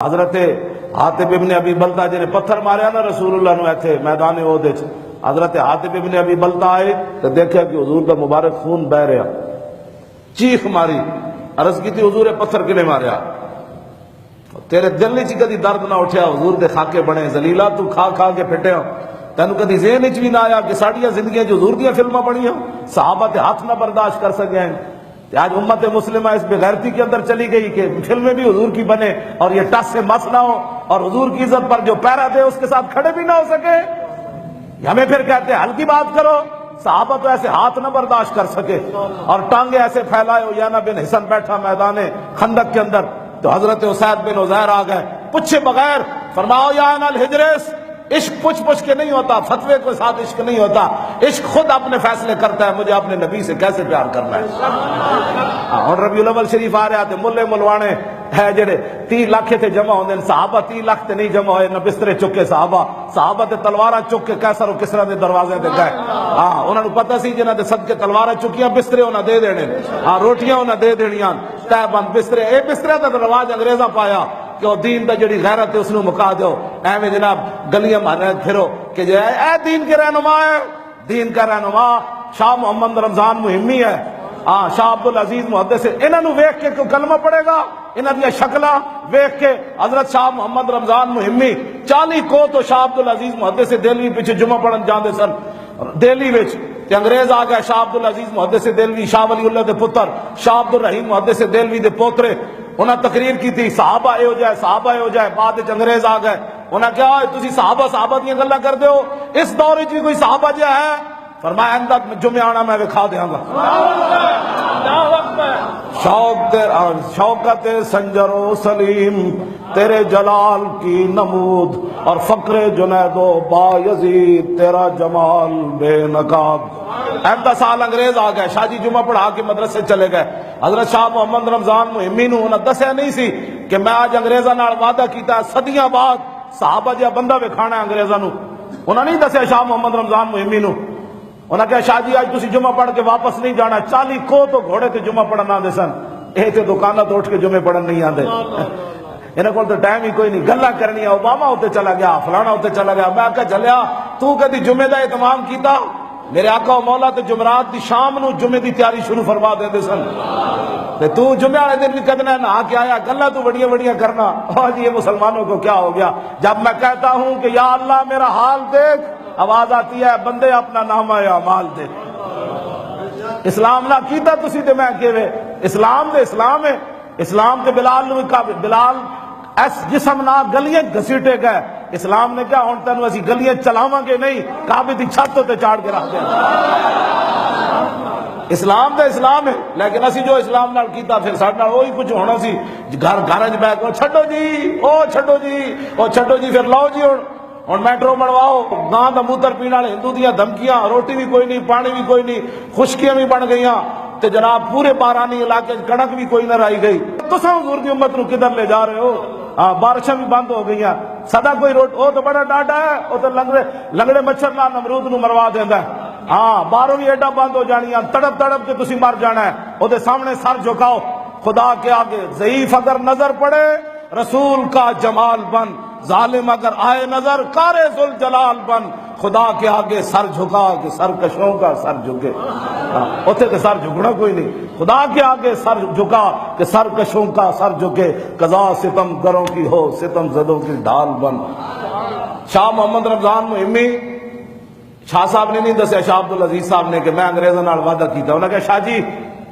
حضرت حاتب ابن ابی بلتا جنہیں پتھر ماریا نا رسول اللہ نو ایتھے میدان احد وچ، حضرت حاتب ابن ابی بلتا آئے تو دیکھا کہ حضور دا مبارک خون بہ رہا، چیخ ماری، عرض کی تھی حضور پتھر کنے ماریا؟ تیرے دل وچ کدی درد نہ اٹھیا؟ حضور دے خاکے بنے ذلیلا تو کھا کھا کے پھٹیا، تینوں کدی ذہن وچ بھی نہ آیا کہ ساڈیاں زندگیاں جو حضور دیاں فلماں بنیاں صحابہ تے ہاتھ نہ برداشت کر سکے ہیں؟ آج امت مسلمہ اس بے غیرتی کے اندر چلی گئی کہ فلمیں بھی حضور کی بنے اور یہ ٹس سے مس نہ ہو اور حضور کی عزت پر جو پیرا دے اس کے ساتھ کھڑے بھی نہ ہو سکے۔ ہمیں پھر کہتے ہیں ہلکی بات کرو، صحابہ تو ایسے ہاتھ نہ برداشت کر سکے اور ٹانگیں ایسے پھیلائے۔ یانا بن حسن بیٹھا میدان خندق کے اندر تو حضرت اسید بن عزیر آ گئے، پوچھے بغیر فرماؤ یا الحجرس، عشق پوچھ پوچھ کے نہیں ہوتا، فتوے کے ساتھ عشق نہیں ہوتا، عشق خود اپنے فیصلے کرتا ہے مجھے اپنے نبی سے کیسے پیار کرنا ہے۔ اور ربیع الاول شریف آ رہا تھے، ملے ملوانے ہے جڑے 30 لاکھ تھے جمع ہوندے، صحابہ 30 لاکھ تے نہیں جمع ہوئے، نہ بسترے چکے صحابہ تے تلواراں چک کے کیسر و کسرا دے دروازے تے گئے۔ انہاں نوں پتہ سی جنہاں دے صدقے تلواراں چکیاں بسترے انہاں دے دینے، روٹیاں انہاں دے دینیاں، تہ بند بسترے، اے بسترے دا رواج انگریزاں پایا کہ وہ دین دا جڑی غیرت ہے اس نو مکا دیو، ایویں جناب گلیاں مارنے پھرو کہ جو ہے اے دین کے رہنما ہے، دین کا رہنما شاہ محمد رمضان مہمی ہے، شاہ عبدالعزیز محدث، انہاں نو ویکھ کے کوئی کلمہ پڑھے گا؟ انہاں دی شکلاں ویکھ کے حضرت شاہ محمد رمضان مہمی 40 کو تو شاہ عبدالعزیز محدث دہلوی پیچھے جمعہ پڑھن جاندے سن دہلی وچ، تے انگریز آ گیا، شاہ عبدالعزیز محدث دہلوی شاہ ولی اللہ دے پتر، شاہ عبدالرحیم محدث دہلوی دے پوترے، انہاں تقریر کی تھی صحابہ اے ہو جائے صحابہ اے ہو جائے، بعد وچ انگریز آ گئے، انہاں کیا تسی صحابہ دیاں گلاں کردے ہو، اس دور وچ بھی کوئی صحابہ جہا ہے؟ فرمایا اندہ جمعہ آنا میں وکھا دیاں گا۔ شوکت سنجر و سلیم تیرے جلال کی نمود، اور فقر جنید و بایزید تیرا جمال بے نقاب۔ 10 سال انگریز آ گئے، شاہ جی جمعہ پڑھا کے مدرسے چلے گئے، حضرت شاہ محمد رمضان مہمی نو انہاں دسیا نہیں سی کہ میں آج انگریزاں نال وعدہ کیتا ہے صدیاں بعد صحابہ جہا بندہ وکھانا ہے انگریزاں نو، انہاں نہیں دسیا شاہ محمد رمضان مہمی نو، انہاں کہا شاہ جی آج تسی جمعہ پڑھ کے واپس نہیں جانا، 40 کو تو گھوڑے تے جمعہ پڑھن آندے سن، اے تے دکاناں تو اٹھ کے جمعے پڑھن نہیں آندے، انہاں کول تو ٹائم ہی کوئی نہیں، گلاں کرنی، اوباما ہوتے چلا گیا، فلانا ہوتے چلا گیا، میں کہا چلیا تو کدی جمعے دا اہتمام کیتا؟ میرے آقا و مولا تے جمعرات دی شام نو جمعے دی تیاری شروع فرما دیندے سن، تے تو جمعے والے دن بھی کدنا نہا کے آیا، گلاں تو بڑیاں بڑیاں کرنا۔ اور یہ مسلمانوں کو کیا ہو گیا؟ جب میں کہتا ہوں کہ یا اللہ میرا حال دیکھ، آواز آتی ہے بندے اپنا نامہ اعمال دیکھ۔ اسلام نہ کیتا تسی تے میں کیویں؟ اسلام دے اسلام ہے، اسلام تے بلال نو بلال اس جسم نہ گلیاں گھسیٹے گئے، اسلام نے کیا ہن تینوں اسی گلیاں چلاواں گے نہیں، کعبے دی چھت تے چاڑ کے رکھ دیں۔ اسلام دے اسلام ہے، لیکن اسی جو اسلام نال کیتا پھر ساڈے نال وہی کچھ ہونا سی، گھر وچ بیٹھ کے چھڈو جی او چھڈو جی او چھڈو جی، پھر لاؤ جی ہن میٹرو بنواؤ، گاں دا موتر پینے والے ہندو دیاں دھمکیاں، روٹی بھی کوئی نہیں، پانی بھی کوئی نہیں، خشکیاں بھی بن گئیاں، تے جناب پورے بارانی علاقے کنک بھی کوئی نہ رہی گئی۔ تساں حضور دی امت نو کدھر لے جا رہے ہو؟ بارشاں بھی بند ہو گئیاں، سدا کوئی او تو بڑا ڈاڈا ہے، او تو لنگڑے مچھر نال نمرود نو مروا دیندا ہے، باہروں بھی ایڈا بند ہو جانیاں، تڑپ تڑپ کے تسی مر جانا ہے۔ او دے سامنے سر جھکاؤ، خدا کے آگے ضعیف اگر نظر پڑے رسول کا جمال بن، ظالم اگر آئے نظر کارے ذوالجلال بن، خدا کے آگے سر جھکا کہ سرکشوں کا سر جھکے، اوتھے تے سر جھکنا کوئی نہیں، خدا کے آگے سر جھکا کہ سرکشوں کا سر جھکے، قضا ستم گروں کی ہو ستم زدوں کی ڈھال بن۔ شاہ محمد رمضان مہمی شاہ صاحب نے نہیں دسیا، شاہ عبدالعزیز صاحب نے، کہ میں انگریزاں نال وعدہ کیتا، انہاں کہا شاہ جی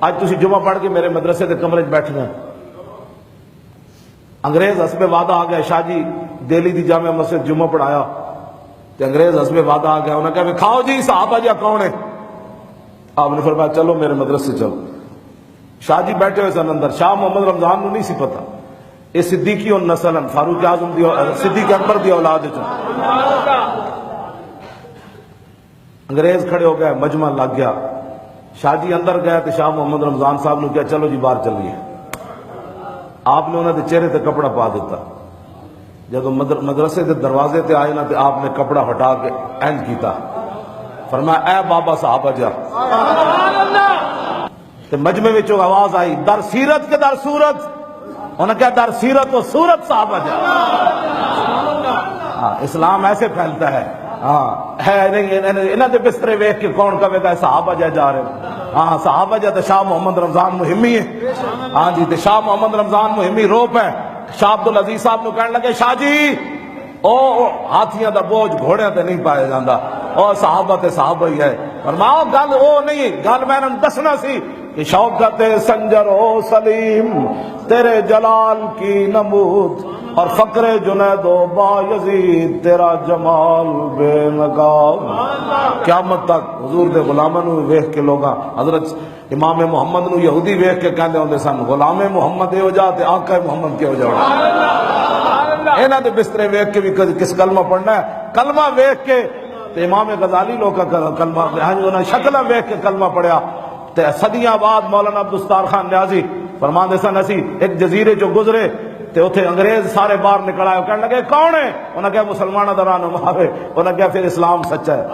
آج تسی جمعہ پڑھ کے میرے مدرسے دے کمرے وچ بیٹھنا۔ انگریز حسب وعدہ آ گیا، شاہ جی دہلی دی جامع مسجد جمعہ پڑھایا، تے انگریز حسب وعدہ آ گیا، انہوں نے کہا کھاؤ جی صحابہ جی کون ہے؟ آپ نے فرمایا چلو میرے مدرسے چلو۔ شاہ جی بیٹھے ہوئے سن اندر، شاہ محمد رمضان نو نہیں سی پتا یہ صدیقی اور نسلن فاروق اعظم دی صدیق اکبر دی اولاد ہے۔ انگریز کھڑے ہو گئے، مجمع لگ گیا، شاہ جی اندر گئے تو شاہ محمد رمضان صاحب نے کہا چلو جی باہر چلیے، آپ نے انہوں نے چہرے تے کپڑا پا دیتا، جب مدرسے دے دروازے تے آئے نا تو آپ نے کپڑا ہٹا کے اینج کیتا، فرمایا اے بابا صحابہ جا، تے مجمع وچوں آواز آئی در سیرت کے در صورت، انہوں نے کہا در سیرت و صورت صحابہ جا. اسلام ایسے پھیلتا ہے. انہاں دے بسترے ویکھ کے کون کہے گا صحابہ جا رہے. ہاں صحابہ جا تے شاہ محمد رمضان مہمی ہے. ہاں جی تے شاہ محمد رمضان مہمی روپ ہے. شاہ عبدالعزیز صاحب نو کہنے لگے شاہ جی او ہاتھیاں دا بوجھ گھوڑیاں تے نہیں پایا جاندا, او صحابہ تے صحابہ ہی ہے. فرماؤ گل او نہیں, گل میں نے دسنا سی کہ شوکت سنجر و سلیم تیرے جلال کی نمود, اور فقر جنید و بایزید تیرا جمال بے نقاب. قیامت تک حضور دے غلاماں نو ویکھ کے لوگاں حضرت امام محمد نو یہودی ویکھ کے کہندے ہوندے سن غلام محمد ہو جا تے آقا محمد کے ہو جاؤ. انہاں دے بسترے ویکھ کے بھی کس کلمہ پڑھنا ہے, کلمہ ویکھ کے تے امام غزالی لوگ کا کلمہ انہاں شکل ویکھ کے کلمہ پڑھیا. تے صدیاں بعد مولانا عبدالستار خان نیازی فرماندے سن اسی ایک جزیرے جو گزرے تے اتھے انگریز سارے باہر نکل آئے, کہنے لگے کون ہے؟ انہوں نے کہا مسلمانہ دا رہنما ہے. انہوں نے کہا پھر اسلام سچا ہے.